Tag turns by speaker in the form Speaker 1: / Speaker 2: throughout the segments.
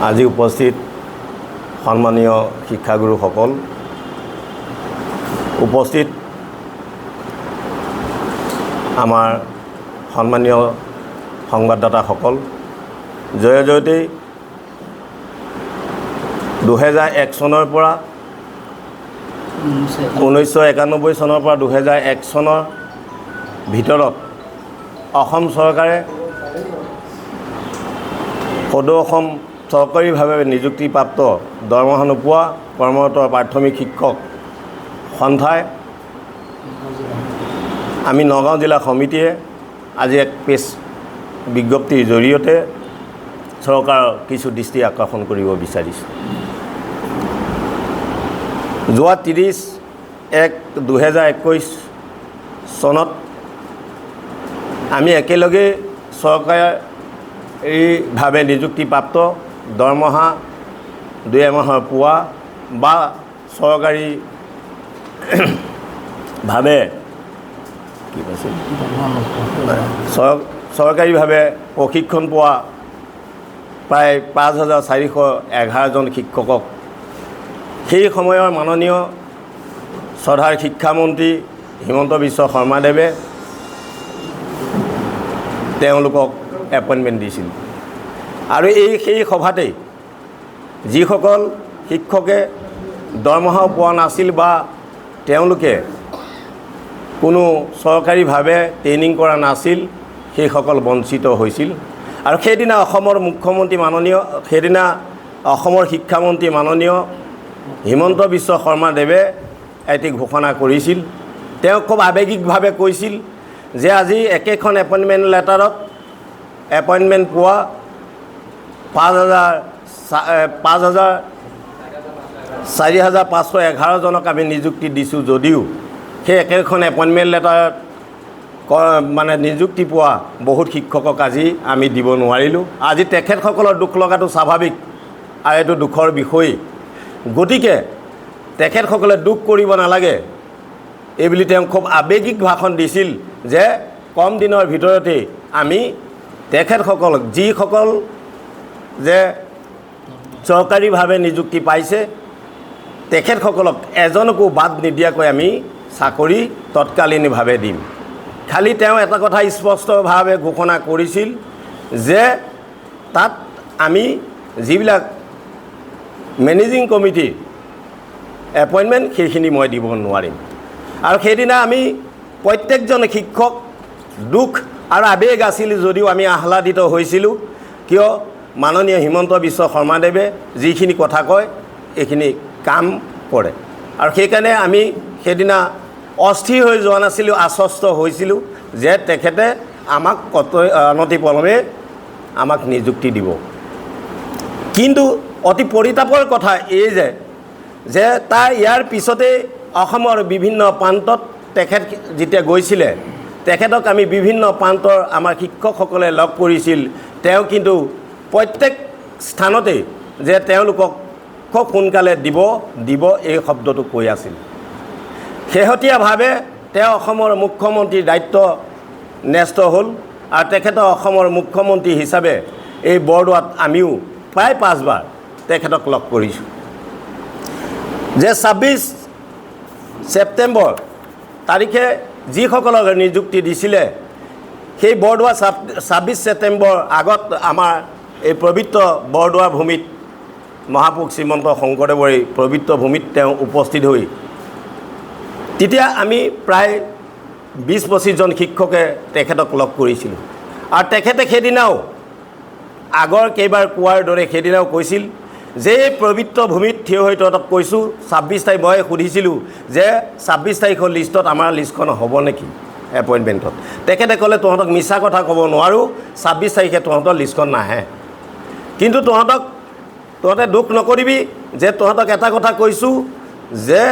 Speaker 1: আজি উপস্থিত সন্মানীয় শিক্ষাগুৰুসকল, উপস্থিত আমাৰ সন্মানীয় সংবাদদাতাসকল, জয়তে 2001 চনৰ পৰা 1991 চনৰ পৰা 2001 চনৰ ভিতৰত অসম চৰকাৰে সদৌ অসম চৰকাৰীভাৱে নিযুক্তিপ্ৰাপ্ত দৰমহা নোপোৱা কৰ্মৰত প্ৰাথমিক শিক্ষক সন্থাই আমি নগাঁও জিলা সমিতিয়ে আজি এক প্ৰেছ বিজ্ঞপ্তিৰ জৰিয়তে চৰকাৰৰ কিছু দৃষ্টি আকৰ্ষণ কৰিব বিচাৰিছোঁ। যোৱা 30/1/2021 চনত আমি একেলগে চৰকাৰীভাৱে নিযুক্তিপ্ৰাপ্ত দৰমহা 2 মাহৰ পোৱা বা চৰকাৰীভাৱে চৰকাৰীভাৱে প্ৰশিক্ষণ পোৱা প্ৰায় 5411জন শিক্ষকক সেই সময়ৰ মাননীয় শ্ৰদ্ধাৰ শিক্ষামন্ত্ৰী হিমন্ত বিশ্ব শৰ্মাদেৱে তেওঁলোকক এপইণ্টমেণ্ট দিছিল। আৰু সেই সভাতেই যিসকল শিক্ষকে দৰমহা পোৱা নাছিল বা তেওঁলোকে কোনো চৰকাৰীভাৱে ট্ৰেইনিং কৰা নাছিল, সেইসকল বঞ্চিত হৈছিল। আৰু সেইদিনা অসমৰ মুখ্যমন্ত্ৰী অসমৰ শিক্ষামন্ত্ৰী মাননীয় হিমন্ত বিশ্ব শৰ্মাদেৱে এটি ঘোষণা কৰিছিল। তেওঁ খুব আৱেগিকভাৱে কৈছিল যে আজি একেখন এপইণ্টমেণ্ট লেটাৰত এপইণ্টমেণ্ট পোৱা 4,511জনক আমি নিযুক্তি দিছোঁ যদিও সেই একেখন এপইণ্টমেণ্ট লেটাৰত মানে নিযুক্তি পোৱা বহুত শিক্ষকক আজি আমি দিব নোৱাৰিলোঁ। আজি তেখেতসকলৰ দুখ লগাটো স্বাভাৱিক আৰু এইটো দুখৰ বিষয়। গতিকে তেখেতসকলে দুখ কৰিব নালাগে এইবুলি তেওঁ খুব আৱেগিক ভাষণ দিছিল যে কম দিনৰ ভিতৰতে আমি তেখেতসকলক যিসকল যে চৰকাৰীভাৱে নিযুক্তি পাইছে তেখেতসকলক এজনকো বাদ নিদিয়াকৈ আমি চাকৰি তৎকালীনভাৱে দিম। খালি তেওঁ এটা কথা স্পষ্টভাৱে ঘোষণা কৰিছিল যে তাত আমি যিবিলাক মেনেজিং কমিটি এপইণ্টমেণ্ট সেইখিনি মই দিব নোৱাৰিম। আৰু সেইদিনা আমি প্ৰত্যেকজন শিক্ষক দুখ আৰু আৱেগ আছিল যদিও আমি আহ্লাদিত হৈছিলোঁ, কিয় মাননীয় হিমন্ত বিশ্ব শৰ্মাদেৱে যিখিনি কথা কয় এইখিনি কাম কৰে। আৰু সেইকাৰণে আমি সেইদিনা অস্থিৰ হৈ যোৱা নাছিলোঁ, আশ্বস্ত হৈছিলোঁ যে তেখেতে আমাক অনতিপলমে আমাক নিযুক্তি দিব। কিন্তু অতি পৰিতাপৰ কথা এই যে তাৰ ইয়াৰ পিছতে অসমৰ বিভিন্ন প্ৰান্তত তেখেত যেতিয়া গৈছিলে তেখেতক আমি বিভিন্ন প্ৰান্তৰ আমাৰ শিক্ষকসকলে লগ কৰিছিল। তেওঁ কিন্তু প্ৰত্যেক স্থানতে যে তেওঁলোকক খুব সোনকালে দিব এই শব্দটো কৈ আছিল। শেহতীয়াভাৱে তেওঁ অসমৰ মুখ্যমন্ত্ৰীৰ দায়িত্ব ন্যস্ত হ'ল আৰু তেখেতৰ অসমৰ মুখ্যমন্ত্ৰী হিচাপে এই বৰদোৱাত আমিও প্ৰায় 5 বাৰ তেখেতক লগ কৰিছোঁ। যে 26 ছেপ্টেম্বৰ তাৰিখে যিসকলক নিযুক্তি দিছিলে সেই বৰদোৱা 26 ছেপ্টেম্বৰ আগত আমাৰ এই পবিত্ৰ বৰদোৱা ভূমিত মহাপুৰুষ শ্ৰীমন্ত শংকৰদেৱৰ এই পবিত্ৰ ভূমিত তেওঁ উপস্থিত হৈ তেতিয়া আমি প্ৰায় 20-25জন শিক্ষকে তেখেতক লগ কৰিছিলোঁ। আৰু তেখেতে সেইদিনাও আগৰ কেইবাৰ কোৱাৰ দৰে সেইদিনাও কৈছিল যে পবিত্ৰ ভূমিত থিয় হৈ তহঁতক কৈছোঁ 26 তাৰিখ মই সুধিছিলোঁ যে 26 তাৰিখৰ লিষ্টত আমাৰ লিষ্টখন হ'ব নেকি এপইণ্টমেণ্টত। তেখেতে ক'লে তহঁতক মিছা কথা ক'ব নোৱাৰোঁ, 26 তাৰিখে তহঁতৰ লিষ্টখন নাহে। কিন্তু তহঁতে দুখ নকৰিবি যে তহঁতক এটা কথা কৈছোঁ যে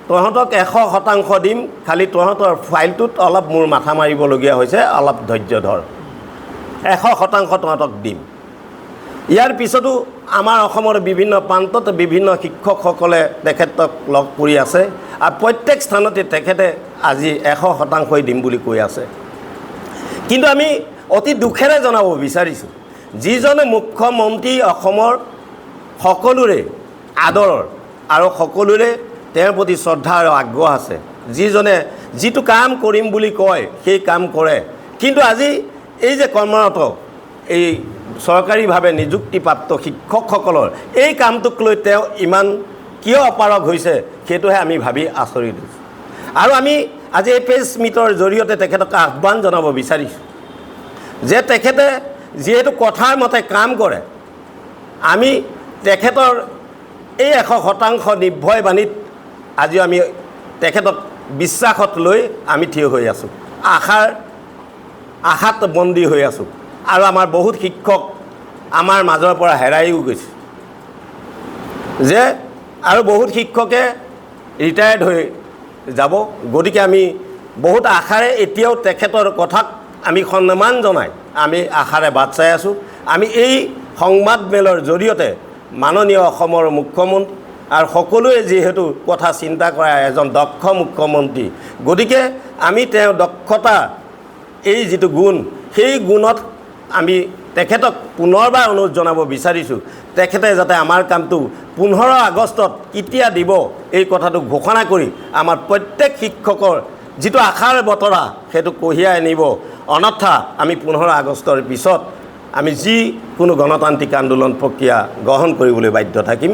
Speaker 1: তহঁতক 100% দিম, খালি তহঁতৰ ফাইলটোত অলপ মোৰ মাথা মাৰিবলগীয়া হৈছে, অলপ ধৈৰ্য ধৰ, 100% তহঁতক দিম। ইয়াৰ পিছতো আমাৰ অসমৰ বিভিন্ন প্ৰান্তত বিভিন্ন শিক্ষকসকলে তেখেতক লগ কৰি আছে আৰু প্ৰত্যেক স্থানতে তেখেতে আজি 100% দিম বুলি কৈ আছে। কিন্তু আমি অতি দুখেৰে জনাব বিচাৰিছোঁ যিজনে মুখ্যমন্ত্ৰী অসমৰ সকলোৰে আদৰৰ আৰু সকলোৰে তেওঁৰ প্ৰতি শ্ৰদ্ধা আৰু আগ্ৰহ আছে। যিজনে যিটো কাম কৰিম বুলি কয় সেই কাম কৰে। কিন্তু আজি এই যে কৰ্মৰত এই চৰকাৰীভাৱে নিযুক্তিপ্ৰাপ্ত শিক্ষকসকলৰ এই কামটোক লৈ তেওঁ ইমান কিয় অপাৰগ হৈছে সেইটোহে আমি ভাবি আচৰিত হৈছোঁ। আৰু আমি আজি এই প্ৰেছ মিটৰ জৰিয়তে তেখেতক আহ্বান জনাব বিচাৰিছোঁ যে তেখেতে যিহেতু কথাৰ মতে কাম কৰে, আমি তেখেতৰ এই 100% নিৰ্ভয় বাণীত আজি আমি তেখেতক বিশ্বাসত লৈ আমি থিয় হৈ আছোঁ, আশাত বন্দী হৈ আছোঁ। আৰু আমাৰ বহুত শিক্ষক আমাৰ মাজৰ পৰা হেৰাইও গৈছে যে, আৰু বহুত শিক্ষকে ৰিটায়াৰ্ড হৈ যাব। গতিকে আমি বহুত আশাৰে এতিয়াও তেখেতৰ কথাক আমি সন্মান জনাই আমি আশাৰে বাট চাই আছোঁ। আমি এই সংবাদমেলৰ জৰিয়তে মাননীয় অসমৰ মুখ্যমন্ত্ৰী আৰু সকলোৱে যিহেতু কথা চিন্তা কৰা এজন দক্ষ মুখ্যমন্ত্ৰী, গতিকে আমি তেওঁৰ দক্ষতা এই যিটো গুণ, সেই গুণত আমি তেখেতক পুনৰবাৰ অনুৰোধ জনাব বিচাৰিছোঁ, তেখেতে যাতে আমাৰ কামটো 15 আগষ্টত কেতিয়া দিব এই কথাটো ঘোষণা কৰি আমাৰ প্ৰত্যেক শিক্ষকৰ যিটো আশাৰ বতৰা সেইটো কঢ়িয়াই আনিব। অন্যথা আমি 15 আগষ্টৰ পিছত আমি যিকোনো গণতান্ত্ৰিক আন্দোলন প্ৰক্ৰিয়া গ্ৰহণ কৰিবলৈ বাধ্য থাকিম।